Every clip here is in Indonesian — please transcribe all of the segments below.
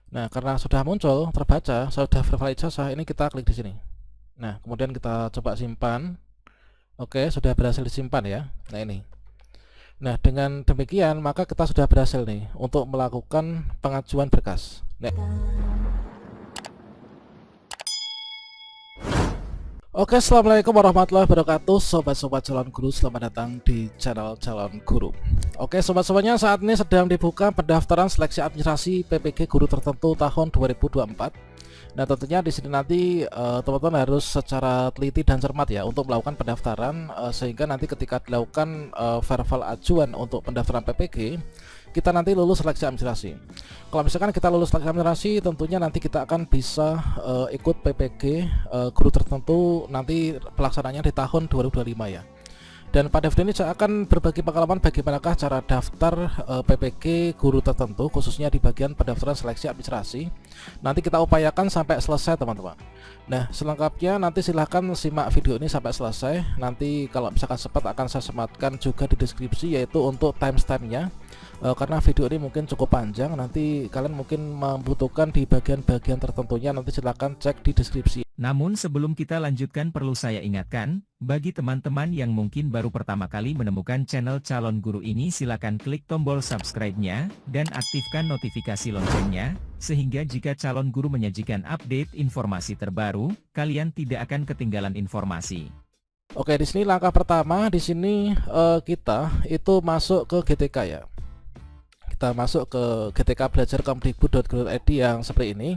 Nah, karena sudah muncul, terbaca, sudah verify ijazah, ini kita klik di sini. Nah, kemudian kita coba simpan. Oke, sudah berhasil disimpan ya. Nah, ini. Nah, dengan demikian maka kita sudah berhasil nih untuk melakukan pengajuan berkas. Nah, oke, assalamualaikum warahmatullahi wabarakatuh, sobat-sobat calon guru, selamat datang di channel calon guru. Oke, sobat-sobatnya, saat ini sedang dibuka pendaftaran seleksi administrasi PPG guru tertentu tahun 2024. Nah, tentunya di sini nanti teman-teman harus secara teliti dan cermat ya untuk melakukan pendaftaran, sehingga nanti ketika dilakukan verifal ajuan untuk pendaftaran PPG, kita nanti lulus seleksi administrasi. Kalau misalkan kita lulus seleksi administrasi, tentunya nanti kita akan bisa ikut PPG guru tertentu nanti pelaksananya di tahun 2025 ya. Dan pada video ini saya akan berbagi pengalaman bagaimanakah cara daftar PPG guru tertentu, khususnya di bagian pendaftaran seleksi administrasi. Nanti kita upayakan sampai selesai, teman-teman. Nah, selengkapnya nanti silahkan simak video ini sampai selesai. Nanti kalau misalkan sempat akan saya sematkan juga di deskripsi, yaitu untuk timestamp-nya. Karena video ini mungkin cukup panjang, nanti kalian mungkin membutuhkan di bagian-bagian tertentunya, nanti silahkan cek di deskripsi. Namun sebelum kita lanjutkan, perlu saya ingatkan, bagi teman-teman yang mungkin baru pertama kali menemukan channel calon guru ini, silakan klik tombol subscribe-nya dan aktifkan notifikasi loncengnya, sehingga jika calon guru menyajikan update informasi terbaru, kalian tidak akan ketinggalan informasi. Oke, di sini langkah pertama, di sini kita itu masuk ke GTK ya. Kita masuk ke GTK belajar.kemdikbud.go.id yang seperti ini.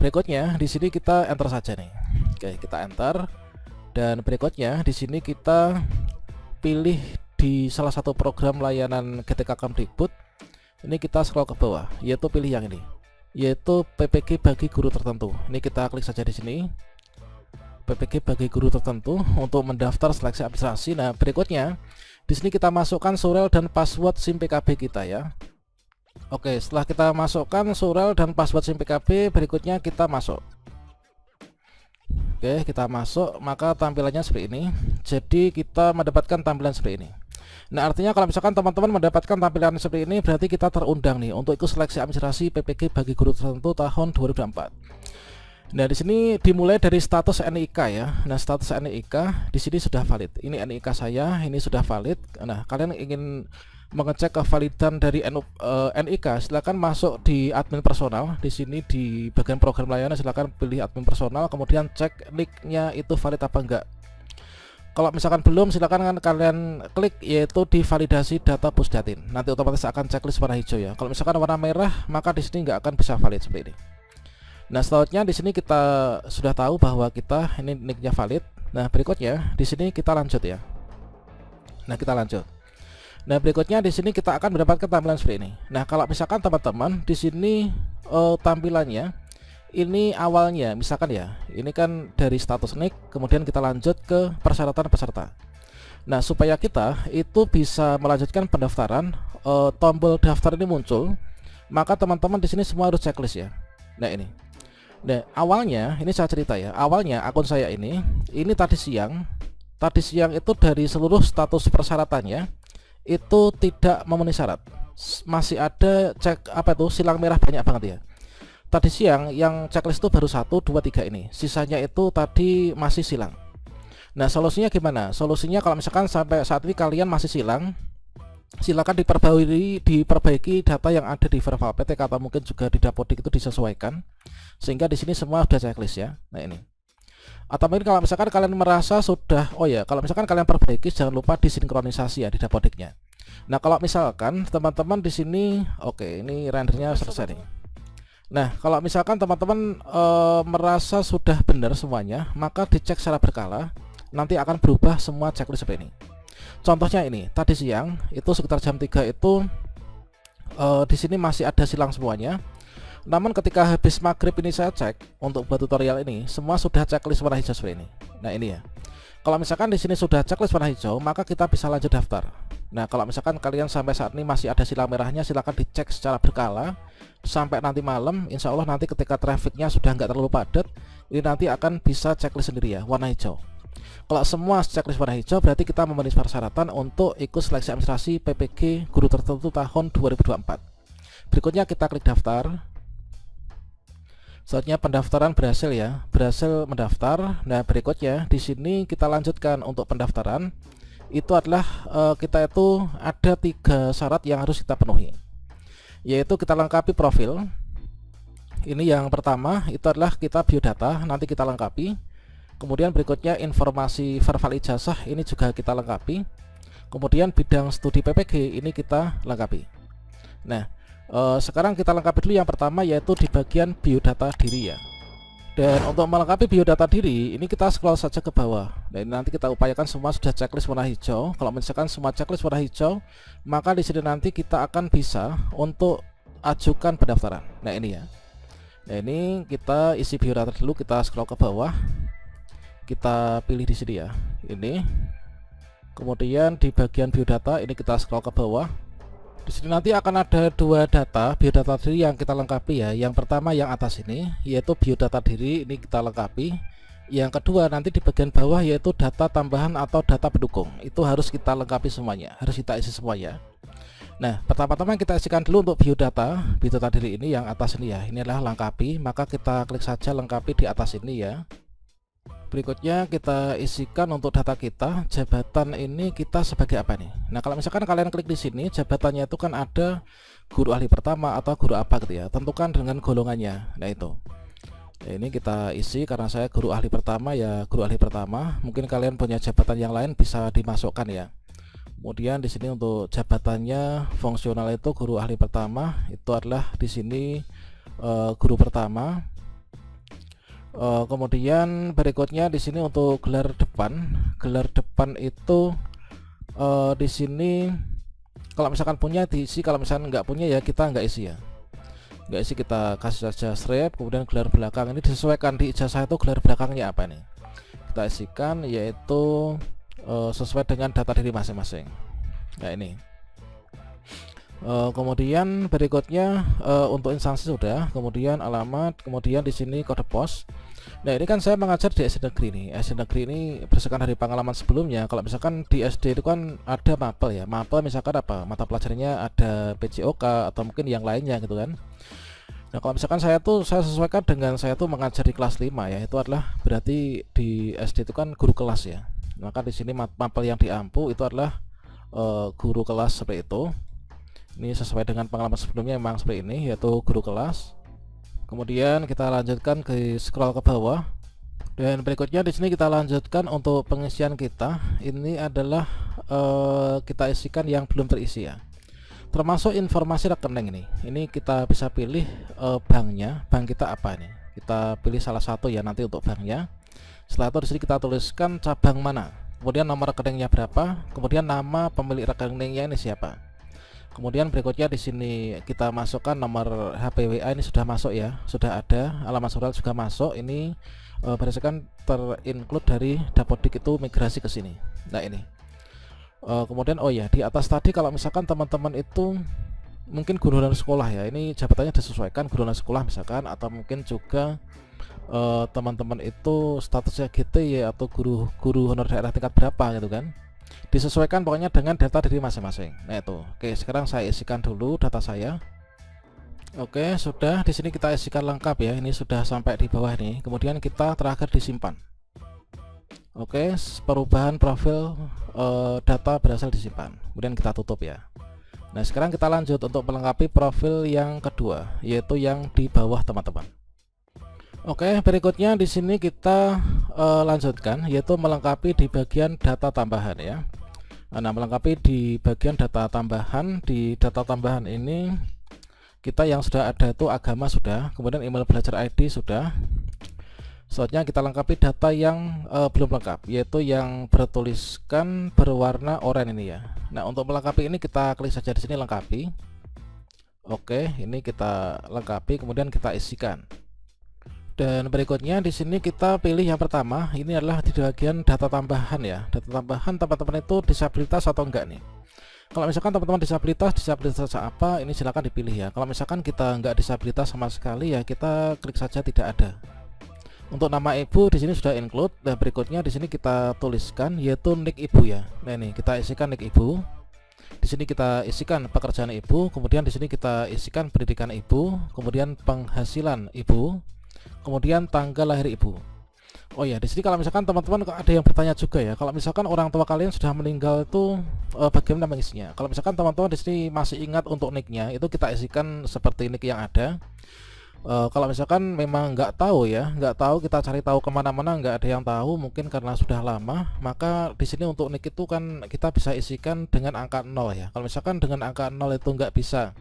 Berikutnya di sini kita enter saja nih. Oke, kita enter. Dan berikutnya di sini kita pilih di salah satu program layanan GTK Kemdikbud. Ini kita scroll ke bawah, yaitu pilih yang ini, yaitu PPG bagi guru tertentu. Ini kita klik saja di sini. PPG bagi guru tertentu untuk mendaftar seleksi administrasi. Nah, berikutnya di sini kita masukkan surel dan password SIM PKB kita ya. Oke, setelah kita masukkan surel dan password SIM PKB, berikutnya kita masuk. Oke, kita masuk, maka tampilannya seperti ini. Jadi kita mendapatkan tampilan seperti ini. Nah, artinya kalau misalkan teman-teman mendapatkan tampilan seperti ini, berarti kita terundang nih untuk ikut seleksi administrasi PPG bagi guru tertentu tahun 2024. Nah, di sini dimulai dari status NIK ya. Nah, status NIK di sini sudah valid. Ini NIK saya, ini sudah valid. Nah, kalian ingin mengecek kevalidan dari NIK, silakan masuk di admin personal. Di sini di bagian program layanan silakan pilih admin personal, kemudian cek nicknya itu valid apa enggak. Kalau misalkan belum, silakan kalian klik yaitu di validasi data pusdatin. Nanti otomatis akan checklist warna hijau ya. Kalau misalkan warna merah, maka di sini nggak akan bisa valid seperti ini. Nah, selanjutnya di sini kita sudah tahu bahwa kita ini nicknya valid. Nah, berikutnya di sini kita lanjut ya. Nah, kita lanjut. Nah, berikutnya di sini kita akan mendapatkan tampilan seperti ini. Nah, kalau misalkan teman-teman di sini tampilannya ini awalnya misalkan ya, ini kan dari status nick, kemudian kita lanjut ke persyaratan peserta. Nah, supaya kita itu bisa melanjutkan pendaftaran, tombol daftar ini muncul, maka teman-teman di sini semua harus checklist ya. Nah, ini. Nah, awalnya ini saya cerita ya. Awalnya akun saya ini tadi siang itu dari seluruh status persyaratannya itu tidak memenuhi syarat. Masih ada silang merah banyak banget ya. Tadi siang yang checklist itu baru 1, 2, 3 ini. Sisanya itu tadi masih silang. Nah, solusinya gimana? Solusinya kalau misalkan sampai saat ini kalian masih silang, silakan diperbaiki data yang ada di Verval PT atau mungkin juga di Dapodik itu disesuaikan sehingga di sini semua sudah checklist ya. Nah, ini. Atau mungkin kalau misalkan kalian merasa sudah, kalau misalkan kalian perbaiki, jangan lupa disinkronisasi ya di Dapodiknya. Nah, kalau misalkan teman-teman di sini, ini rendernya selesai nih. Nah, kalau misalkan teman-teman merasa sudah benar semuanya, maka dicek secara berkala, nanti akan berubah semua checklist seperti ini. Contohnya ini, tadi siang itu sekitar jam 3 itu di sini masih ada silang semuanya. Namun ketika habis maghrib ini saya cek untuk buat tutorial ini, semua sudah checklist warna hijau seperti ini. Nah, ini ya. Kalau misalkan di sini sudah checklist warna hijau, maka kita bisa lanjut daftar. Nah, kalau misalkan kalian sampai saat ini masih ada silang merahnya, silahkan dicek secara berkala sampai nanti malam. Insya Allah nanti ketika trafficnya sudah nggak terlalu padat, ini nanti akan bisa checklist sendiri ya, warna hijau. Kalau semua checklist warna hijau, berarti kita memenuhi persyaratan untuk ikut seleksi administrasi PPG guru tertentu tahun 2024. Berikutnya kita klik daftar. Selanjutnya pendaftaran berhasil ya, berhasil mendaftar. Nah, berikutnya di sini kita lanjutkan untuk pendaftaran. Itu adalah kita itu ada 3 syarat yang harus kita penuhi. Yaitu kita lengkapi profil. Ini yang pertama itu adalah kita biodata, nanti kita lengkapi. Kemudian berikutnya informasi verbal ijazah, ini juga kita lengkapi. Kemudian bidang studi PPG ini kita lengkapi. Nah, sekarang kita lengkapi dulu yang pertama, yaitu di bagian biodata diri ya. Dan untuk melengkapi biodata diri ini kita scroll saja ke bawah. Dan nanti kita upayakan semua sudah checklist warna hijau. Kalau misalkan semua checklist warna hijau, maka di sini nanti kita akan bisa untuk ajukan pendaftaran. Nah, ini ya. Nah, ini kita isi biodata dulu, kita scroll ke bawah. Kita pilih di sini ya. Ini. Kemudian di bagian biodata ini kita scroll ke bawah. Di sini nanti akan ada 2 data biodata diri yang kita lengkapi ya. Yang pertama yang atas ini yaitu biodata diri, ini kita lengkapi. Yang kedua nanti di bagian bawah yaitu data tambahan atau data pendukung. Itu harus kita lengkapi semuanya, harus kita isi semuanya. Nah, pertama-tama kita isikan dulu untuk biodata diri ini yang atas ini ya. Ini adalah lengkapi, maka kita klik saja lengkapi di atas ini ya. Berikutnya kita isikan untuk data kita, jabatan ini kita sebagai apa nih. Nah, kalau misalkan kalian klik di sini, jabatannya itu kan ada guru ahli pertama atau guru apa gitu ya. Tentukan dengan golongannya. Nah, itu. Nah, ini kita isi karena saya guru ahli pertama ya, guru ahli pertama. Mungkin kalian punya jabatan yang lain bisa dimasukkan ya. Kemudian di sini untuk jabatannya fungsional itu guru ahli pertama, itu adalah di sini guru pertama. Kemudian berikutnya di sini untuk gelar depan itu di sini kalau misalkan punya diisi, kalau misalkan nggak punya ya kita nggak isi ya, nggak isi, kita kasih saja strip. Kemudian gelar belakang ini disesuaikan di ijazah itu gelar belakangnya apa nih, kita isikan yaitu sesuai dengan data diri masing-masing. Nah, ini kemudian berikutnya untuk instansi sudah, kemudian alamat, kemudian di sini kode pos. Nah, ini kan saya mengajar di SD negeri nih. SD negeri ini berdasarkan dari pengalaman sebelumnya, kalau misalkan di SD itu kan ada mapel ya, mapel misalkan apa mata pelajarannya ada PJOK atau mungkin yang lainnya gitu kan. Nah, kalau misalkan saya sesuaikan dengan saya tuh mengajar di kelas 5 ya, itu adalah berarti di SD itu kan guru kelas ya. Maka di sini mapel yang diampu itu adalah guru kelas seperti itu. Ini sesuai dengan pengalaman sebelumnya memang seperti ini, yaitu guru kelas. Kemudian kita lanjutkan ke scroll ke bawah. Dan berikutnya di sini kita lanjutkan untuk pengisian kita. Ini adalah kita isikan yang belum terisi ya. Termasuk informasi rekening ini. Ini kita bisa pilih banknya, bank kita apa nih. Kita pilih salah satu ya nanti untuk banknya. Setelah itu di sini kita tuliskan cabang mana. Kemudian nomor rekeningnya berapa, kemudian nama pemilik rekeningnya ini siapa. Kemudian berikutnya di sini kita masukkan nomor HP WA, ini sudah masuk ya, sudah ada. Alamat surat juga masuk. Ini berdasarkan terinclude dari Dapodik itu migrasi ke sini. Nah, ini. Kemudian oh ya, di atas tadi kalau misalkan teman-teman itu mungkin guru honorer sekolah ya, ini jabatannya disesuaikan guru honorer sekolah misalkan, atau mungkin juga teman-teman itu statusnya GT ya, atau guru honorer daerah tingkat berapa gitu kan. Disesuaikan pokoknya dengan data diri masing-masing. Nah, itu. Oke, sekarang saya isikan dulu data saya. Oke, sudah. Di sini kita isikan lengkap ya. Ini sudah sampai di bawah nih. Kemudian kita terakhir disimpan. Oke, perubahan profil data berhasil disimpan. Kemudian kita tutup ya. Nah, sekarang kita lanjut untuk melengkapi profil yang kedua, yaitu yang di bawah teman-teman. Oke, berikutnya di sini kita lanjutkan, yaitu melengkapi di bagian data tambahan ya. Nah, melengkapi di bagian data tambahan. Di data tambahan ini kita yang sudah ada itu agama sudah, kemudian email belajar ID sudah. Selanjutnya kita lengkapi data yang belum lengkap, yaitu yang bertuliskan berwarna oranye ini ya. Nah, untuk melengkapi ini kita klik saja di sini lengkapi. Oke, ini kita lengkapi, kemudian kita isikan. Dan berikutnya di sini kita pilih yang pertama, ini adalah di bagian data tambahan ya. Data tambahan teman-teman itu disabilitas atau enggak nih. Kalau misalkan teman-teman disabilitas apa, ini silahkan dipilih ya. Kalau misalkan kita enggak disabilitas sama sekali ya, kita klik saja tidak ada. Untuk nama ibu di sini sudah include. Dan berikutnya di sini kita tuliskan yaitu nik ibu ya. Nah, ini kita isikan nik ibu. Di sini kita isikan pekerjaan ibu, kemudian di sini kita isikan pendidikan ibu, kemudian penghasilan ibu. kemudian tanggal lahir ibu. Oh ya, di sini kalau misalkan teman-teman ada yang bertanya juga ya, kalau misalkan orang tua kalian sudah meninggal itu bagaimana mengisinya? Kalau misalkan teman-teman di sini masih ingat untuk nicknya, itu kita isikan seperti nick yang ada. Kalau misalkan memang nggak tahu ya, nggak tahu, kita cari tahu kemana-mana nggak ada yang tahu, mungkin karena sudah lama, maka di sini untuk nick itu kan kita bisa isikan dengan angka 0 ya. Kalau misalkan dengan angka 0 itu nggak bisa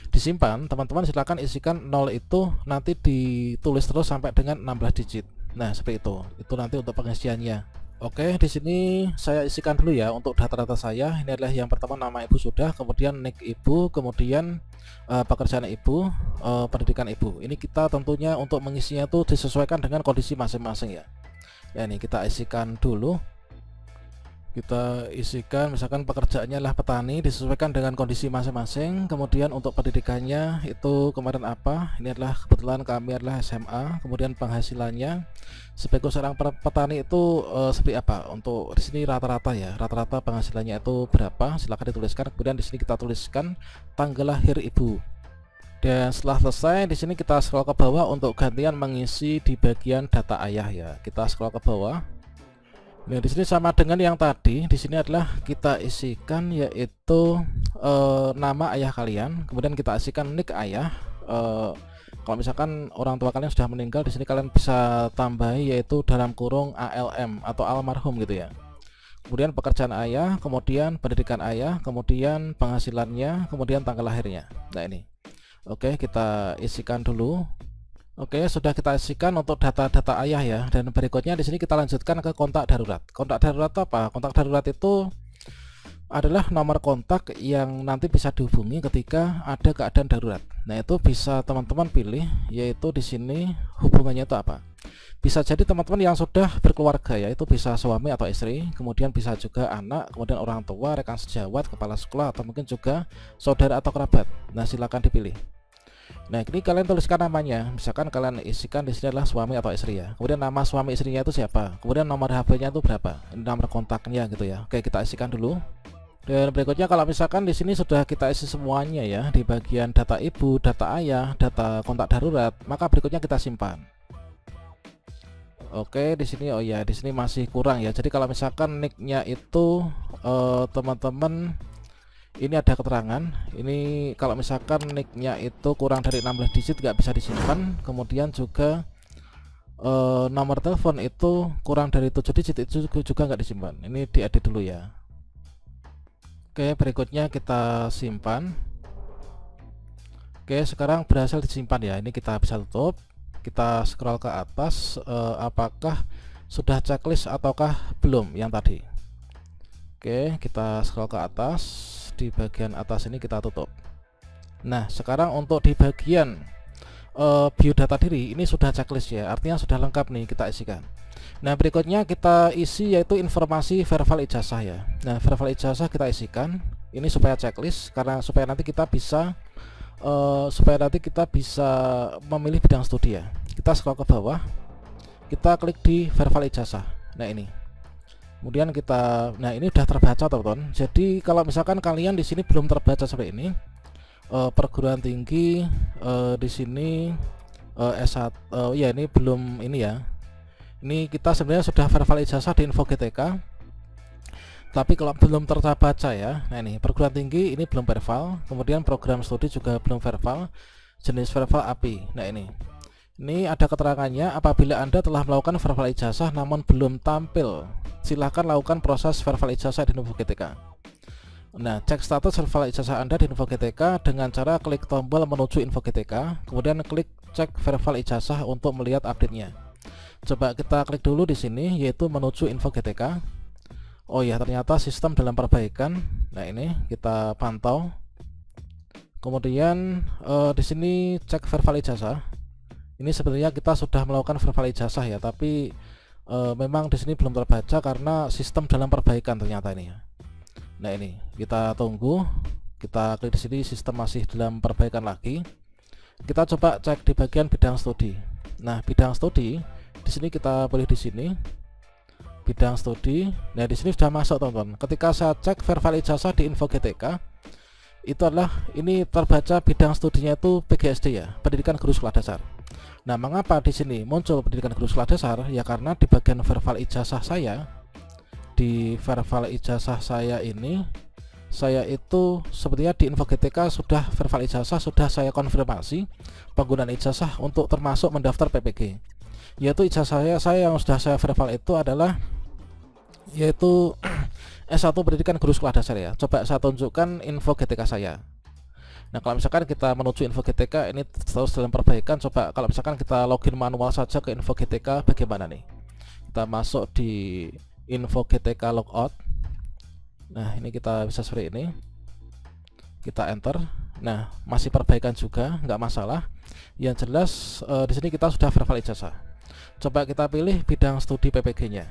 disimpan, teman-teman silakan isikan 0 itu nanti ditulis terus sampai dengan 16 digit. Nah, seperti itu nanti untuk pengisiannya. Oke, di sini saya isikan dulu ya untuk data-data saya. Ini adalah yang pertama, nama ibu sudah, kemudian nick ibu, kemudian pekerjaan ibu, pendidikan ibu. Ini kita tentunya untuk mengisinya itu disesuaikan dengan kondisi masing-masing ya. Ya, ini kita isikan dulu. Kita isikan misalkan pekerjaannya adalah petani, disesuaikan dengan kondisi masing-masing. Kemudian untuk pendidikannya itu kemarin apa, ini adalah kebetulan kami adalah SMA. Kemudian penghasilannya sebagai seorang petani itu seperti apa, untuk di sini rata-rata ya, rata-rata penghasilannya itu berapa, silahkan dituliskan. Kemudian di sini kita tuliskan tanggal lahir ibu. Dan setelah selesai, di sini kita scroll ke bawah untuk gantian mengisi di bagian data ayah ya. Kita scroll ke bawah. Nah, di sini sama dengan yang tadi. Di sini adalah kita isikan yaitu nama ayah kalian, kemudian kita isikan nick ayah. Kalau misalkan orang tua kalian sudah meninggal, di sini kalian bisa tambahi yaitu dalam kurung ALM atau almarhum gitu ya. Kemudian pekerjaan ayah, kemudian pendidikan ayah, kemudian penghasilannya, kemudian tanggal lahirnya. Nah, ini. Oke, kita isikan dulu. Oke, sudah kita isikan untuk data-data ayah ya. Dan berikutnya di sini kita lanjutkan ke kontak darurat. Kontak darurat apa? Kontak darurat itu adalah nomor kontak yang nanti bisa dihubungi ketika ada keadaan darurat. Nah, itu bisa teman-teman pilih, yaitu di sini hubungannya itu apa? Bisa jadi teman-teman yang sudah berkeluarga ya, itu bisa suami atau istri, kemudian bisa juga anak, kemudian orang tua, rekan sejawat, kepala sekolah, atau mungkin juga saudara atau kerabat. Nah, silakan dipilih. Nah, ini kalian tuliskan namanya. Misalkan kalian isikan di sini adalah suami atau istri ya. Kemudian nama suami istrinya itu siapa? Kemudian nomor HP-nya itu berapa? Ini nomor kontaknya gitu ya. Oke, kita isikan dulu. Dan berikutnya kalau misalkan di sini sudah kita isi semuanya ya, di bagian data ibu, data ayah, data kontak darurat, maka berikutnya kita simpan. Oke, di sini oh ya, di sini masih kurang ya. Jadi kalau misalkan nicknya itu teman-teman, ini ada keterangan, ini kalau misalkan nicknya itu kurang dari 16 digit nggak bisa disimpan. Kemudian juga nomor telepon itu kurang dari 7 digit itu juga nggak disimpan. Ini diedit dulu ya. Oke, berikutnya kita simpan. Oke, sekarang berhasil disimpan ya. Ini kita bisa tutup. Kita scroll ke atas, apakah sudah checklist ataukah belum yang tadi. Oke, kita scroll ke atas. Di bagian atas ini kita tutup. Nah, sekarang untuk di bagian biodata diri ini sudah checklist ya, artinya sudah lengkap nih, kita isikan. Nah, berikutnya kita isi yaitu informasi verbal ijazah ya. Nah, verbal ijazah kita isikan ini supaya checklist, karena supaya nanti kita bisa memilih bidang studi ya. Kita scroll ke bawah, kita klik di verbal ijazah. Nah, ini. Kemudian kita, nah ini udah terbaca teman-teman. Jadi kalau misalkan kalian di sini belum terbaca seperti ini, perguruan tinggi di sini S1, ya ini belum ini ya. Ini kita sebenarnya sudah verbal ijazah di info GTK. Tapi kalau belum terbaca ya, nah ini perguruan tinggi ini belum verbal, kemudian program studi juga belum verbal, jenis verbal API. Nah ini ada keterangannya, apabila Anda telah melakukan verbal ijazah namun belum tampil, silahkan lakukan proses verbal ijazah di Info GTK. Nah, cek status verbal ijazah Anda di Info GTK dengan cara klik tombol menuju Info GTK, kemudian klik cek verbal ijazah untuk melihat update-nya. Coba kita klik dulu di sini, yaitu menuju Info GTK. Oh ya, ternyata sistem dalam perbaikan. Nah, ini kita pantau. Kemudian di sini cek verbal ijazah. Ini sebenarnya kita sudah melakukan verbal ijazah ya, tapi memang di sini belum terbaca karena sistem dalam perbaikan ternyata ini ya. Nah, ini kita tunggu, kita klik di sini, sistem masih dalam perbaikan lagi. Kita coba cek di bagian bidang studi. Nah, bidang studi di sini kita pilih di sini bidang studi. Nah, di sini sudah masuk teman-teman. Ketika saya cek verbal ijazah di Info GTK, itu adalah ini terbaca bidang studinya itu PGSD ya, Pendidikan Guru Sekolah Dasar. Nah, mengapa di sini muncul pendidikan guru sekolah dasar? Ya karena di bagian verbal ijazah saya, di verbal ijazah saya ini, saya itu sepertinya di info GTK sudah verbal ijazah sudah saya konfirmasi penggunaan ijazah untuk termasuk mendaftar PPG. Yaitu ijazah saya yang sudah saya verbal itu adalah yaitu S1 pendidikan guru sekolah dasar ya. Coba saya tunjukkan info GTK saya. Nah, kalau misalkan kita menuju info GTK ini terus dalam perbaikan, coba kalau misalkan kita login manual saja ke info GTK bagaimana nih? Kita masuk di info GTK logout. Nah, ini kita bisa seperti ini. Kita enter. Nah, masih perbaikan juga, nggak masalah. Yang jelas di sini kita sudah verbal ijazah. Coba kita pilih bidang studi PPG-nya.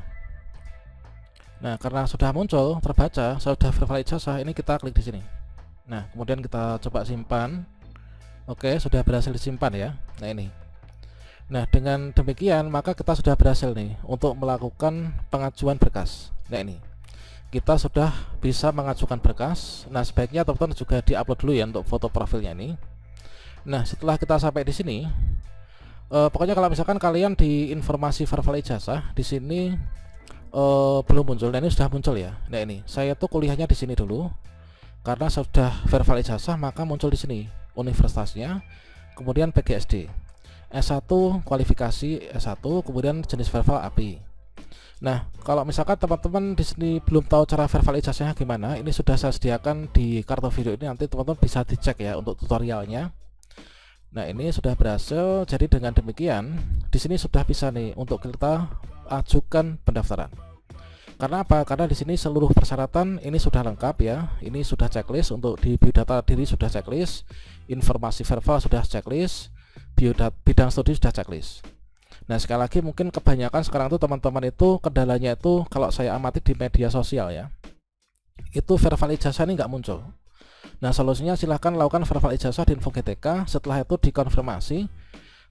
Nah, karena sudah muncul terbaca sudah verbal ijazah, ini kita klik di sini. Nah, kemudian kita coba simpan. Oke, sudah berhasil disimpan ya. Nah, ini. Nah, dengan demikian maka kita sudah berhasil nih untuk melakukan pengajuan berkas. Nah, ini. Kita sudah bisa mengajukan berkas. Nah, sebaiknya teman-teman juga diupload dulu ya untuk foto profilnya ini. Nah, setelah kita sampai di sini, pokoknya kalau misalkan kalian di informasi verbal ijazah di sini belum muncul. Nah, ini sudah muncul ya. Nah, ini. Saya tuh kuliahnya di sini dulu. Karena sudah verbal ijazah maka muncul di sini universitasnya, kemudian PGSD, S1 kualifikasi S1, kemudian jenis verbal API. Nah, kalau misalkan teman-teman di sini belum tahu cara verbal ijazahnya gimana, ini sudah saya sediakan di kartu video ini, nanti teman-teman bisa dicek ya untuk tutorialnya. Nah, ini sudah berhasil. Jadi dengan demikian di sini sudah bisa nih untuk kita ajukan pendaftaran. Karena apa? Karena di sini seluruh persyaratan ini sudah lengkap ya. Ini sudah checklist untuk di biodata diri sudah checklist, informasi verbal sudah checklist, bidang studi sudah checklist. Nah, sekali lagi mungkin kebanyakan sekarang tuh teman-teman itu kendalanya itu kalau saya amati di media sosial ya. Itu verbal ijazah ini nggak muncul. Nah, solusinya silahkan lakukan verbal ijazah di info GTK. Setelah itu dikonfirmasi.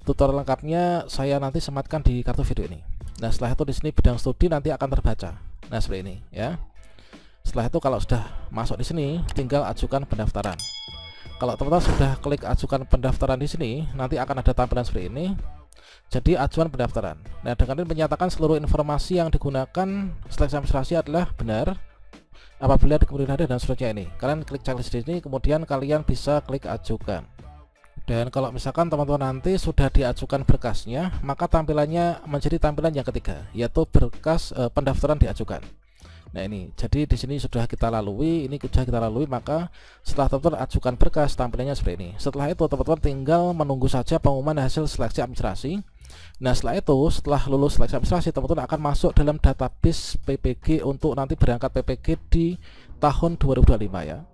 Tutorial lengkapnya saya nanti sematkan di kartu video ini. Nah, setelah itu di sini bidang studi nanti akan terbaca. Nah, seperti ini ya. Setelah itu kalau sudah masuk di sini, tinggal ajukan pendaftaran. Kalau teman-teman sudah klik ajukan pendaftaran di sini, nanti akan ada tampilan seperti ini. Jadi ajuan pendaftaran. Nah, dengan ini menyatakan seluruh informasi yang digunakan seleksi administrasi adalah benar. Apabila kemudian ada dan seterusnya ini, kalian klik checklist di sini, kemudian kalian bisa klik ajukan. Dan kalau misalkan teman-teman nanti sudah diajukan berkasnya, maka tampilannya menjadi tampilan yang ketiga, yaitu berkas pendaftaran diajukan. Nah, ini jadi di sini sudah kita lalui, maka setelah teman-teman ajukan berkas tampilannya seperti ini. Setelah itu teman-teman tinggal menunggu saja pengumuman hasil seleksi administrasi. Nah, setelah lulus seleksi administrasi, teman-teman akan masuk dalam database PPG untuk nanti berangkat PPG di tahun 2025 ya.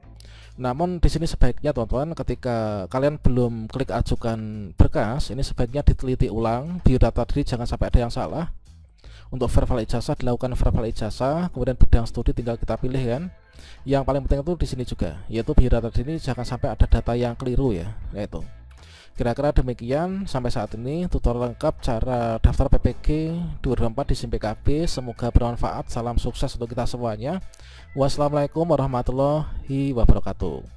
Namun di sini sebaiknya teman-teman ketika kalian belum klik ajukan berkas, ini sebaiknya diteliti ulang biodata diri, jangan sampai ada yang salah. Untuk verbal ijazah dilakukan verbal ijazah, kemudian bidang studi tinggal kita pilih kan. Yang paling penting itu di sini juga, yaitu biodata diri jangan sampai ada data yang keliru ya, yaitu. Kira-kira demikian sampai saat ini tutorial lengkap cara daftar PPG 2024 di SIM PKB. Semoga bermanfaat. Salam sukses untuk kita semuanya. Wassalamualaikum warahmatullahi wabarakatuh.